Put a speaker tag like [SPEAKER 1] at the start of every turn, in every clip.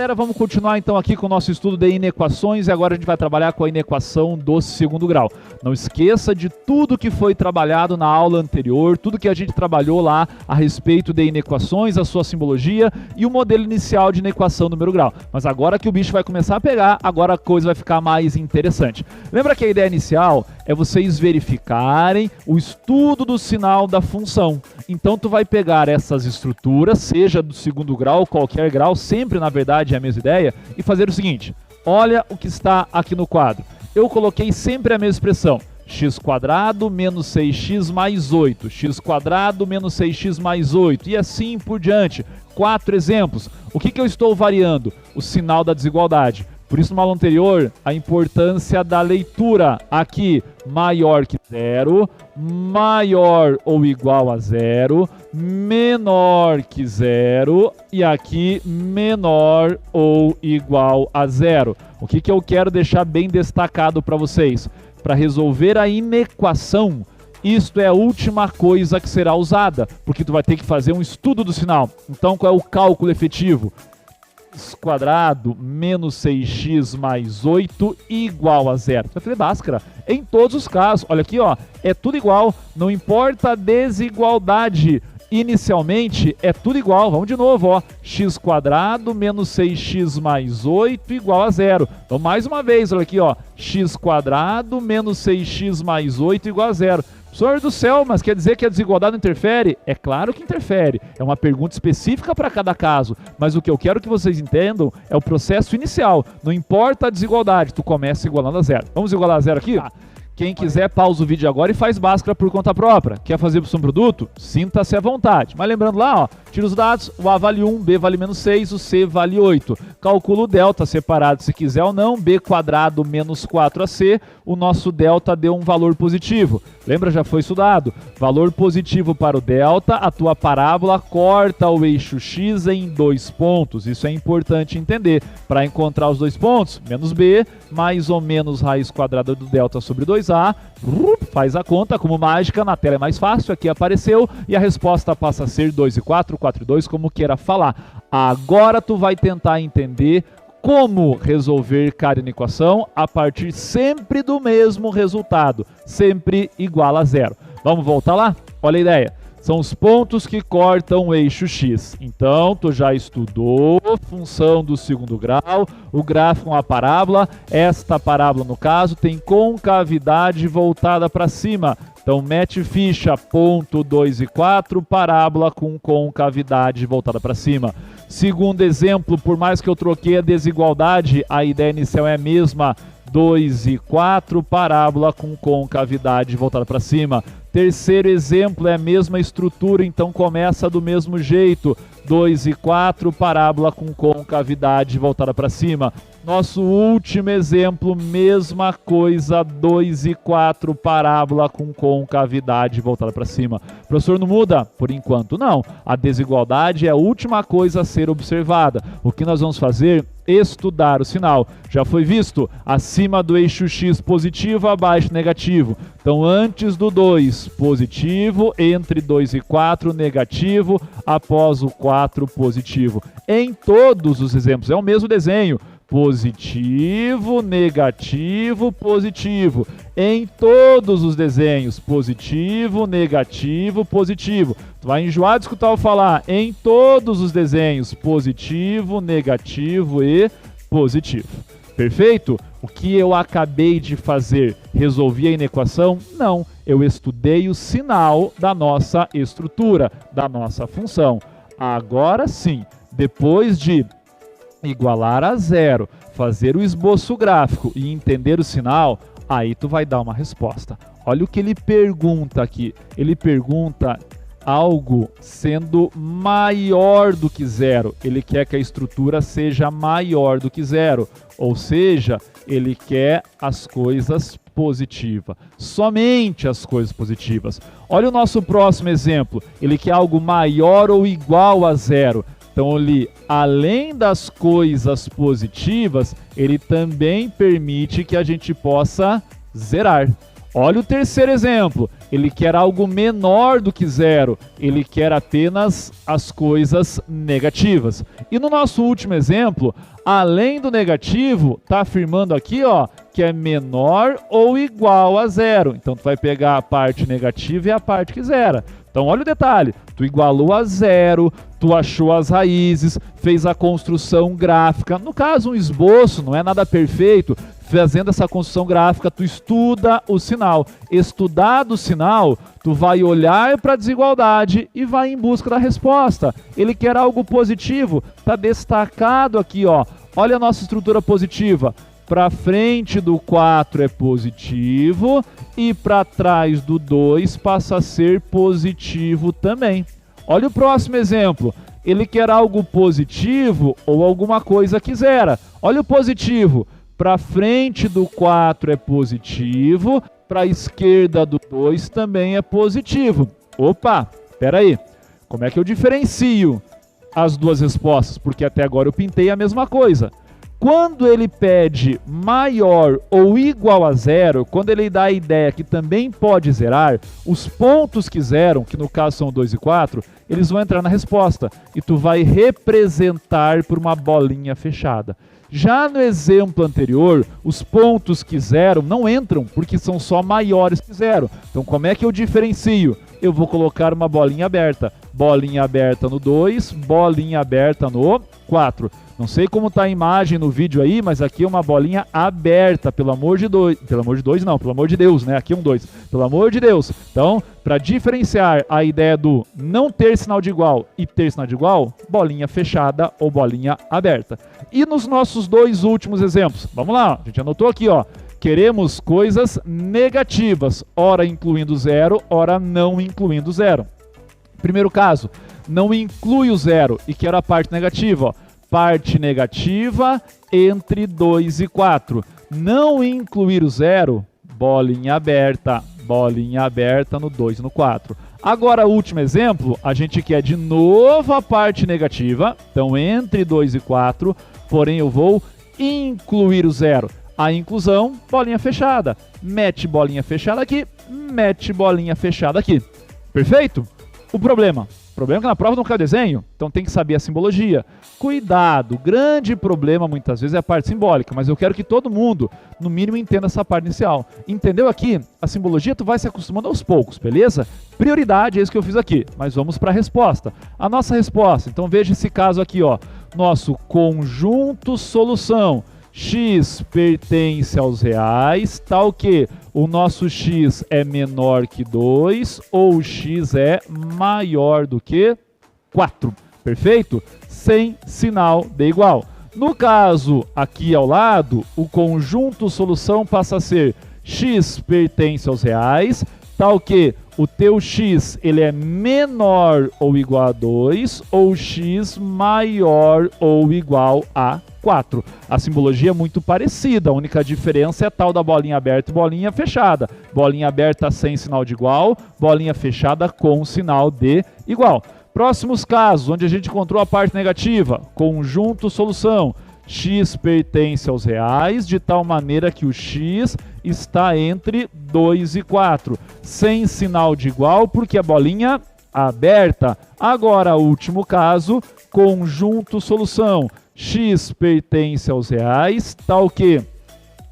[SPEAKER 1] galera, vamos continuar então aqui com o nosso estudo de inequações e agora a gente vai trabalhar com a inequação do segundo grau. Não esqueça de tudo que foi trabalhado na aula anterior, tudo que a gente trabalhou lá a respeito de inequações, a sua simbologia e o modelo inicial de inequação do primeiro grau. Mas agora que o bicho vai começar a pegar, agora a coisa vai ficar mais interessante. Lembra que a ideia inicial é vocês verificarem o estudo do sinal da função. Então tu vai pegar essas estruturas, seja do segundo grau, qualquer grau, sempre na verdade é a mesma ideia, e fazer o seguinte: olha o que está aqui no quadro. Eu coloquei sempre a mesma expressão, x² menos 6x mais 8, x² menos 6x mais 8, e assim por diante. 4 exemplos. O que eu estou variando? O sinal da desigualdade. Por isso, no aula anterior, a importância da leitura. Aqui, maior que 0, maior ou igual a 0, menor que 0 e aqui menor ou igual a 0. O que eu quero deixar bem destacado para vocês? Para resolver a inequação, isto é a última coisa que será usada, porque tu vai ter que fazer um estudo do sinal. Então, qual é o cálculo efetivo? X² menos 6x mais 8 igual a 0. Você vai fazer Bhaskara em todos os casos. Olha aqui, ó, é tudo igual, não importa a desigualdade. Inicialmente é tudo igual. Vamos de novo, ó. X² menos 6x mais 8 igual a 0. Então, mais uma vez, olha aqui, ó. X² menos 6x mais 8 igual a 0. Senhor do céu, mas quer dizer que a desigualdade não interfere? É claro que interfere. É uma pergunta específica para cada caso. Mas o que eu quero que vocês entendam é o processo inicial. Não importa a desigualdade, tu começa igualando a 0. Vamos igualar a 0 aqui? Tá. Quem quiser, pausa o vídeo agora e faz Bhaskara por conta própria. Quer fazer por produto? Sinta-se à vontade. Mas lembrando lá, ó, tira os dados, o A vale 1, B vale menos 6, o C vale 8. Calcula o delta separado se quiser ou não, B² menos 4AC, o nosso delta deu um valor positivo. Lembra, já foi estudado. Valor positivo para o delta, a tua parábola corta o eixo X em 2 pontos. Isso é importante entender. Para encontrar os 2 pontos, menos B, mais ou menos raiz quadrada do delta sobre 2A, faz a conta como mágica, na tela é mais fácil, aqui apareceu, e a resposta passa a ser 2 e 4, 4 e 2, como queira falar. Agora tu vai tentar entender como resolver cada equação a partir sempre do mesmo resultado, sempre igual a 0. Vamos voltar lá? Olha a ideia. São os pontos que cortam o eixo X. Então, tu já estudou função do segundo grau, o gráfico é uma parábola. Esta parábola, no caso, tem concavidade voltada para cima. Então, mete ficha, ponto 2 e 4, parábola com concavidade voltada para cima. Segundo exemplo, por mais que eu troquei a desigualdade, a ideia inicial é a mesma. 2 e 4, parábola com concavidade voltada para cima. Terceiro exemplo é a mesma estrutura, então começa do mesmo jeito. 2 e 4, parábola com concavidade voltada para cima. Nosso último exemplo, mesma coisa, 2 e 4, parábola com concavidade voltada para cima. Professor, não muda? Por enquanto não. A desigualdade é a última coisa a ser observada. O que nós vamos fazer? Estudar o sinal. Já foi visto? Acima do eixo X positivo, abaixo negativo. Então, antes do 2, positivo, entre 2 e 4, negativo, após o 4, positivo. Em todos os exemplos, é o mesmo desenho. Positivo, negativo, positivo. Em todos os desenhos, positivo, negativo, positivo. Tu vai enjoar de escutar eu falar. Em todos os desenhos, positivo, negativo e positivo. Perfeito? O que eu acabei de fazer? Resolvi a inequação? Não. Eu estudei o sinal da nossa estrutura, da nossa função. Agora sim, depois de igualar a 0, fazer o esboço gráfico e entender o sinal, aí tu vai dar uma resposta. Olha o que ele pergunta aqui. Ele pergunta algo sendo maior do que 0. Ele quer que a estrutura seja maior do que 0. Ou seja, ele quer as coisas positivas. Somente as coisas positivas. Olha o nosso próximo exemplo. Ele quer algo maior ou igual a 0. Então, ele, além das coisas positivas, ele também permite que a gente possa zerar. Olha o terceiro exemplo, ele quer algo menor do que zero, ele quer apenas as coisas negativas. E no nosso último exemplo, além do negativo, está afirmando aqui, ó, que é menor ou igual a zero. Então, tu vai pegar a parte negativa e a parte que zera. Então, olha o detalhe, tu igualou a zero, tu achou as raízes, fez a construção gráfica. No caso, um esboço, não é nada perfeito. Fazendo essa construção gráfica, tu estuda o sinal. Estudado o sinal, tu vai olhar para a desigualdade e vai em busca da resposta. Ele quer algo positivo, está destacado aqui, ó. Olha a nossa estrutura positiva. Para frente do 4 é positivo e para trás do 2 passa a ser positivo também. Olha o próximo exemplo. Ele quer algo positivo ou alguma coisa que zera. Olha o positivo. Para frente do 4 é positivo, para a esquerda do 2 também é positivo. Opa, espera aí. Como é que eu diferencio as duas respostas? Porque até agora eu pintei a mesma coisa. Quando ele pede maior ou igual a zero, quando ele dá a ideia que também pode zerar, os pontos que zeram, que no caso são 2 e 4, eles vão entrar na resposta. E tu vai representar por uma bolinha fechada. Já no exemplo anterior, os pontos que zeram não entram, porque são só maiores que zero. Então, como é que eu diferencio? Eu vou colocar uma bolinha aberta. Bolinha aberta no 2, bolinha aberta no 4. Não sei como está a imagem no vídeo aí, mas aqui é uma bolinha aberta, pelo amor de Deus. Pelo amor de Deus não, pelo amor de Deus, né? Aqui é um 2. Pelo amor de Deus. Então, para diferenciar a ideia do não ter sinal de igual e ter sinal de igual, bolinha fechada ou bolinha aberta. E nos nossos dois últimos exemplos, vamos lá, a gente anotou aqui, ó. Queremos coisas negativas, ora incluindo zero, ora não incluindo zero. Primeiro caso, não inclui o zero e quero a parte negativa, ó. Parte negativa entre 2 e 4. Não incluir o zero, bolinha aberta no 2 e no 4. Agora, o último exemplo, a gente quer de novo a parte negativa, então entre 2 e 4, porém eu vou incluir o zero. A inclusão, bolinha fechada. Mete bolinha fechada aqui, mete bolinha fechada aqui. Perfeito? O problema é que na prova não cai o desenho, então tem que saber a simbologia. Cuidado, o grande problema muitas vezes é a parte simbólica, mas eu quero que todo mundo, no mínimo, entenda essa parte inicial. Entendeu aqui? A simbologia tu vai se acostumando aos poucos, beleza? Prioridade é isso que eu fiz aqui, mas vamos para a resposta. A nossa resposta, então veja esse caso aqui, ó. Nosso conjunto solução. X pertence aos reais, tal que o nosso x é menor que 2 ou x é maior do que 4. Perfeito? Sem sinal de igual. No caso aqui ao lado, o conjunto solução passa a ser x pertence aos reais, tal que o teu x ele é menor ou igual a 2 ou x maior ou igual a 4. A simbologia é muito parecida, a única diferença é a tal da bolinha aberta e bolinha fechada. Bolinha aberta sem sinal de igual, bolinha fechada com sinal de igual. Próximos casos, onde a gente encontrou a parte negativa, conjunto solução. X pertence aos reais, de tal maneira que o x está entre 2 e 4. Sem sinal de igual, porque a bolinha aberta. Agora, último caso, conjunto solução. X pertence aos reais, tal que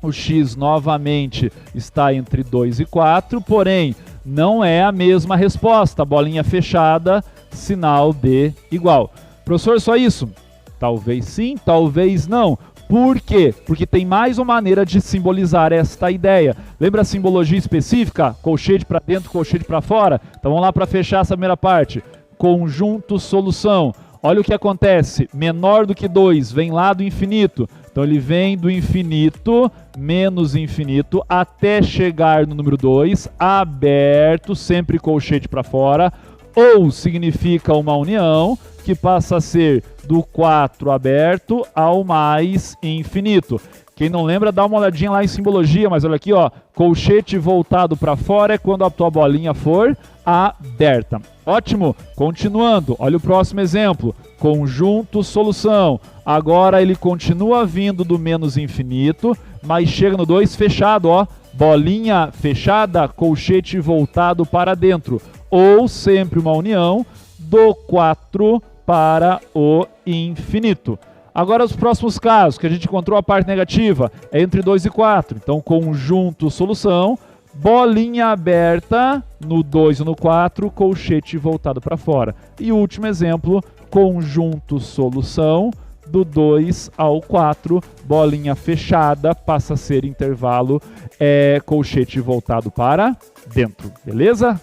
[SPEAKER 1] o x novamente está entre 2 e 4, porém, não é a mesma resposta. Bolinha fechada, sinal de igual. Professor, só isso? Talvez sim, talvez não. Por quê? Porque tem mais uma maneira de simbolizar esta ideia. Lembra a simbologia específica? Colchete para dentro, colchete para fora? Então vamos lá para fechar essa primeira parte. Conjunto solução. Olha o que acontece. Menor do que 2, vem lá do infinito. Então ele vem do infinito, menos infinito, até chegar no número 2, aberto, sempre colchete para fora. Ou significa uma união, que passa a ser do 4 aberto ao mais infinito. Quem não lembra, dá uma olhadinha lá em simbologia, mas olha aqui, ó, colchete voltado para fora é quando a tua bolinha for aberta. Ótimo, continuando, olha o próximo exemplo, conjunto solução. Agora ele continua vindo do menos infinito, mas chega no 2 fechado, ó, bolinha fechada, colchete voltado para dentro. Ou sempre uma união do 4 para o infinito. Agora os próximos casos, que a gente encontrou a parte negativa, é entre 2 e 4. Então, conjunto solução, bolinha aberta no 2 e no 4, colchete voltado para fora. E o último exemplo, conjunto solução, do 2 ao 4, bolinha fechada, passa a ser intervalo, colchete voltado para dentro. Beleza?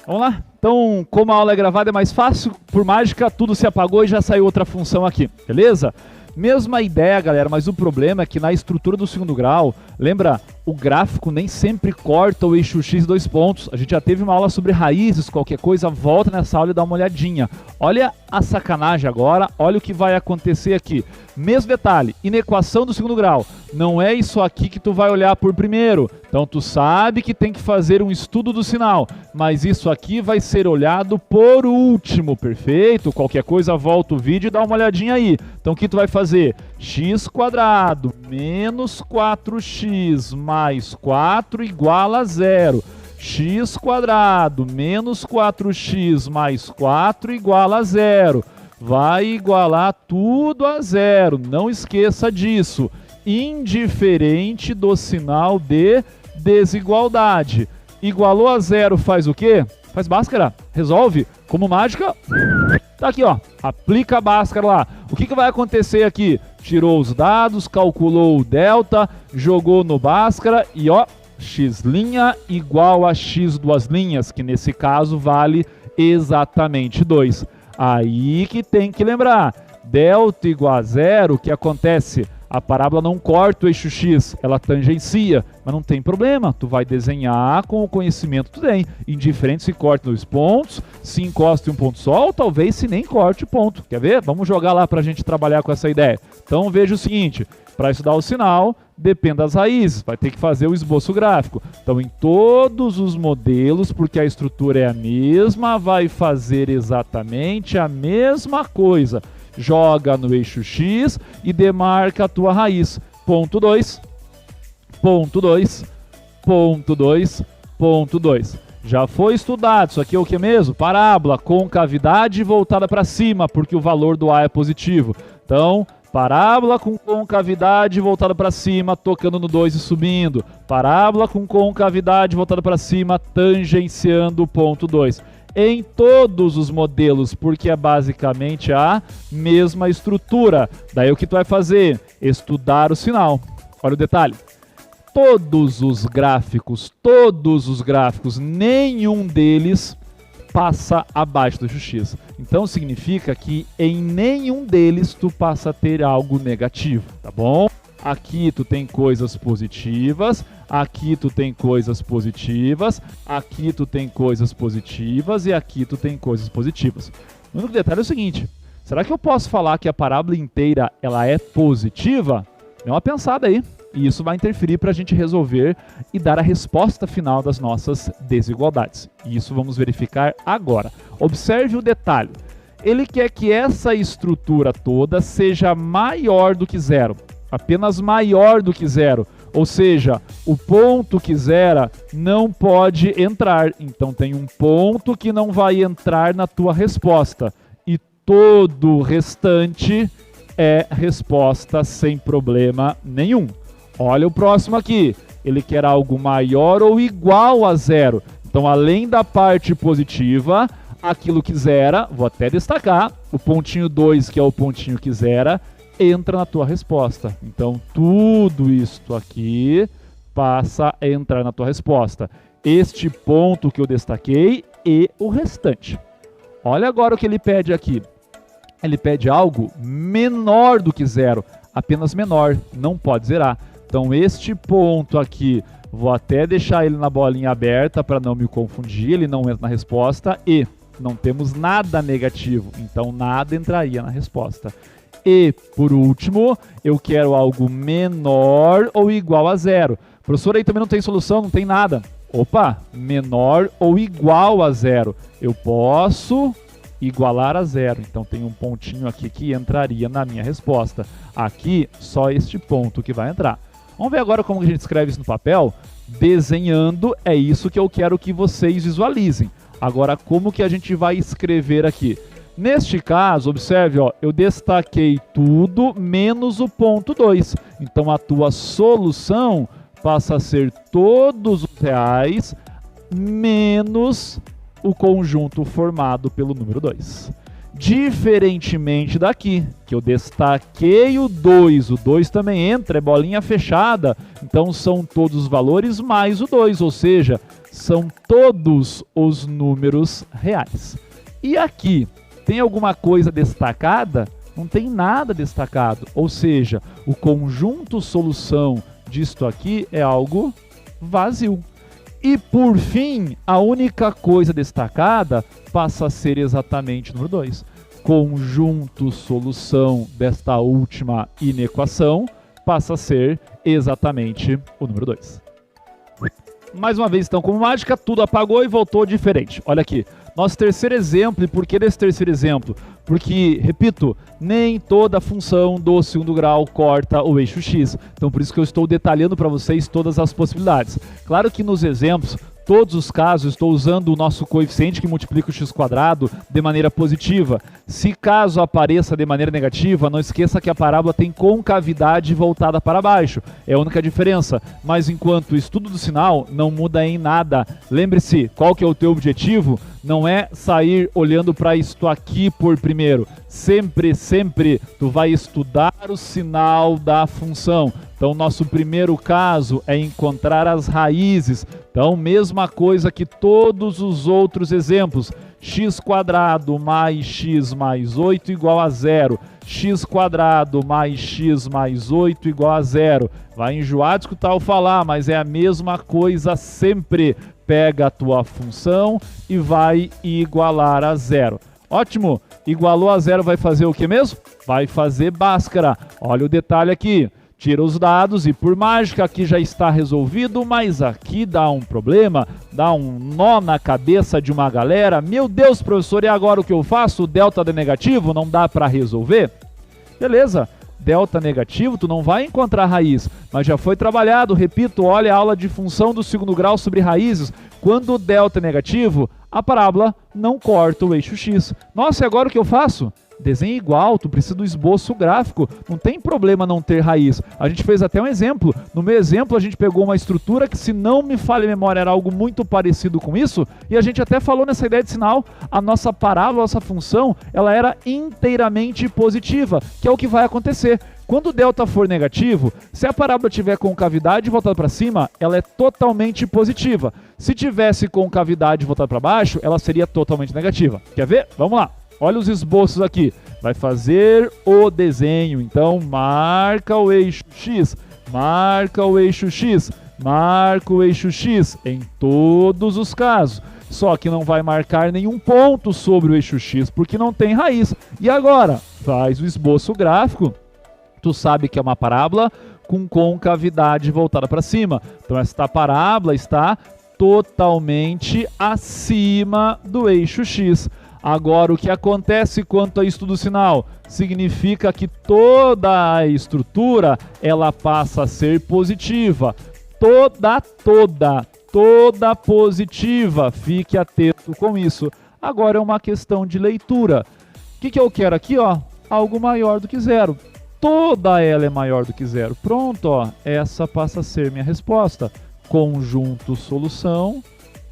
[SPEAKER 1] Vamos lá? Então, como a aula é gravada é mais fácil, por mágica tudo se apagou e já saiu outra função aqui. Beleza? Mesma ideia, galera, mas o problema é que na estrutura do segundo grau, lembra, o gráfico nem sempre corta o eixo X 2 pontos. A gente já teve uma aula sobre raízes, qualquer coisa, volta nessa aula e dá uma olhadinha. Olha a sacanagem agora, olha o que vai acontecer aqui. Mesmo detalhe, inequação do segundo grau. Não é isso aqui que tu vai olhar por primeiro. Então tu sabe que tem que fazer um estudo do sinal, mas isso aqui vai ser olhado por último, perfeito? Qualquer coisa, volta o vídeo e dá uma olhadinha aí. Então o que tu vai fazer? X² menos 4x mais 4 igual a 0. X² menos 4x mais 4 igual a 0. Vai igualar tudo a 0. Não esqueça disso. Indiferente do sinal de desigualdade. Igualou a 0 faz o quê? Faz Bhaskara. Resolve. Como mágica, tá aqui, ó. Aplica a Bhaskara lá. O que vai acontecer aqui? Tirou os dados, calculou o delta, jogou no Bhaskara e ó, x' igual a x duas linhas, que nesse caso vale exatamente 2. Aí que tem que lembrar, delta igual a 0, o que acontece? A parábola não corta o eixo X, ela tangencia, mas não tem problema, tu vai desenhar com o conhecimento que tu tem, indiferente se corta 2 pontos, se encosta em um ponto só, ou talvez se nem corte ponto, quer ver? Vamos jogar lá para a gente trabalhar com essa ideia. Então veja o seguinte, para estudar o sinal, depende das raízes, vai ter que fazer o esboço gráfico. Então em todos os modelos, porque a estrutura é a mesma, vai fazer exatamente a mesma coisa. Joga no eixo X e demarca a tua raiz. Ponto 2, ponto 2, ponto 2, ponto 2. Já foi estudado, isso aqui é o que mesmo? Parábola, concavidade voltada para cima, porque o valor do A é positivo. Então, parábola com concavidade voltada para cima, tocando no 2 e subindo. Parábola com concavidade voltada para cima, tangenciando o ponto 2. Em todos os modelos, porque é basicamente a mesma estrutura. Daí o que tu vai fazer? Estudar o sinal. Olha o detalhe. Todos os gráficos, nenhum deles passa abaixo do eixo X. Então significa que em nenhum deles tu passa a ter algo negativo, tá bom? Aqui tu tem coisas positivas, aqui tu tem coisas positivas, aqui tu tem coisas positivas e aqui tu tem coisas positivas. O único detalhe é o seguinte, será que eu posso falar que a parábola inteira ela é positiva? Dê uma pensada aí. E isso vai interferir para a gente resolver e dar a resposta final das nossas desigualdades. E isso vamos verificar agora. Observe o detalhe. Ele quer que essa estrutura toda seja maior do que 0. Apenas maior do que 0. Ou seja, o ponto que zera não pode entrar. Então tem um ponto que não vai entrar na tua resposta. E todo o restante é resposta sem problema nenhum. Olha o próximo aqui. Ele quer algo maior ou igual a 0. Então, além da parte positiva, aquilo que zera, vou até destacar, o pontinho 2, que é o pontinho que zera, entra na tua resposta. Então, tudo isto aqui passa a entrar na tua resposta. Este ponto que eu destaquei e o restante. Olha agora o que ele pede aqui. Ele pede algo menor do que 0. Apenas menor, não pode zerar. Então, este ponto aqui, vou até deixar ele na bolinha aberta para não me confundir, ele não entra na resposta e não temos nada negativo, então nada entraria na resposta. E, por último, eu quero algo menor ou igual a 0. Professor, aí também não tem solução, não tem nada. Opa, menor ou igual a 0. Eu posso igualar a 0, então tem um pontinho aqui que entraria na minha resposta. Aqui, só este ponto que vai entrar. Vamos ver agora como a gente escreve isso no papel. desenhando, é isso que eu quero que vocês visualizem. Agora, como que a gente vai escrever aqui? Neste caso, observe, ó, eu destaquei tudo menos o ponto 2. Então, a tua solução passa a ser todos os reais menos o conjunto formado pelo número 2. Diferentemente daqui, que eu destaquei o 2 também entra, é bolinha fechada, então são todos os valores mais o 2, ou seja, são todos os números reais. E aqui, tem alguma coisa destacada? Não tem nada destacado, ou seja, o conjunto solução disto aqui é algo vazio. E por fim, a única coisa destacada passa a ser exatamente o número 2. Conjunto solução desta última inequação passa a ser exatamente o número 2. Mais uma vez, então, como mágica, tudo apagou e voltou diferente. Olha aqui, nosso terceiro exemplo. E por que desse terceiro exemplo? Porque, repito, nem toda função do segundo grau corta o eixo x. Então, por isso que eu estou detalhando para vocês todas as possibilidades. Claro que nos exemplos, todos os casos, estou usando o nosso coeficiente que multiplica o x² de maneira positiva. Se caso apareça de maneira negativa, não esqueça que a parábola tem concavidade voltada para baixo. É a única diferença. Mas enquanto o estudo do sinal não muda em nada. Lembre-se, qual que é o teu objetivo? Não é sair olhando para isto aqui por primeiro. Sempre, sempre, tu vai estudar o sinal da função. Então, nosso primeiro caso é encontrar as raízes. Então, mesma coisa que todos os outros exemplos. x² mais x mais 8 igual a 0. x² mais x mais 8 igual a 0. Vai enjoar de escutar eu falar, mas é a mesma coisa sempre. Pega a tua função e vai igualar a 0. Ótimo! Igualou a 0 vai fazer o que mesmo? Vai fazer Bhaskara. Olha o detalhe aqui. Tira os dados e por mágica aqui já está resolvido, mas aqui dá um problema, dá um nó na cabeça de uma galera. Meu Deus, professor, e agora o que eu faço? O delta de negativo não dá para resolver? Beleza. Delta negativo, tu não vai encontrar raiz, mas já foi trabalhado, repito, olha a aula de função do segundo grau sobre raízes. Quando o delta é negativo, a parábola não corta o eixo x. Nossa, e agora o que eu faço? Desenho igual, tu precisa do esboço gráfico, não tem problema não ter raiz. A gente fez até um exemplo, no meu exemplo a gente pegou uma estrutura que, se não me falha a memória, era algo muito parecido com isso, e a gente até falou nessa ideia de sinal, a nossa parábola, a nossa função, ela era inteiramente positiva, que é o que vai acontecer. Quando o delta for negativo, se a parábola tiver concavidade voltada para cima, ela é totalmente positiva. Se tivesse concavidade voltada para baixo, ela seria totalmente negativa. Quer ver? Vamos lá. Olha os esboços aqui. Vai fazer o desenho. Então, marca o eixo x, marca o eixo x, marca o eixo x em todos os casos. Só que não vai marcar nenhum ponto sobre o eixo x, porque não tem raiz. E agora? Faz o esboço gráfico. Tu sabe que é uma parábola com concavidade voltada para cima. Então, esta parábola está totalmente acima do eixo x. Agora, o que acontece quanto a estudo sinal? Significa que toda a estrutura, ela passa a ser positiva. Toda positiva. Fique atento com isso. Agora é uma questão de leitura. O que eu quero aqui? Ó, algo maior do que 0. Toda ela é maior do que 0. Pronto, ó, essa passa a ser minha resposta. Conjunto solução,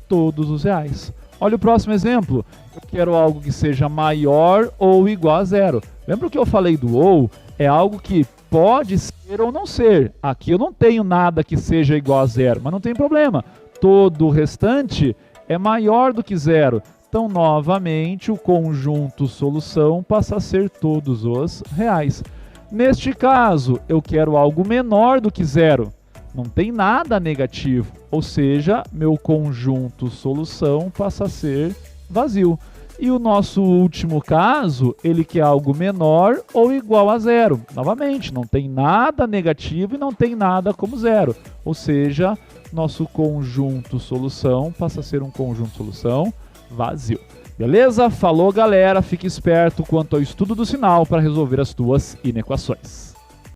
[SPEAKER 1] todos os reais. Olha o próximo exemplo. Eu quero algo que seja maior ou igual a 0. Lembra o que eu falei do ou? É algo que pode ser ou não ser. Aqui eu não tenho nada que seja igual a 0, mas não tem problema. Todo o restante é maior do que 0. Então, novamente, o conjunto solução passa a ser todos os reais. Neste caso, eu quero algo menor do que 0. Não tem nada negativo, ou seja, meu conjunto solução passa a ser vazio. E o nosso último caso, ele quer algo menor ou igual a 0. Novamente, não tem nada negativo e não tem nada como 0. Ou seja, nosso conjunto solução passa a ser um conjunto solução vazio. Beleza? Falou, galera. Fique esperto quanto ao estudo do sinal para resolver as tuas inequações.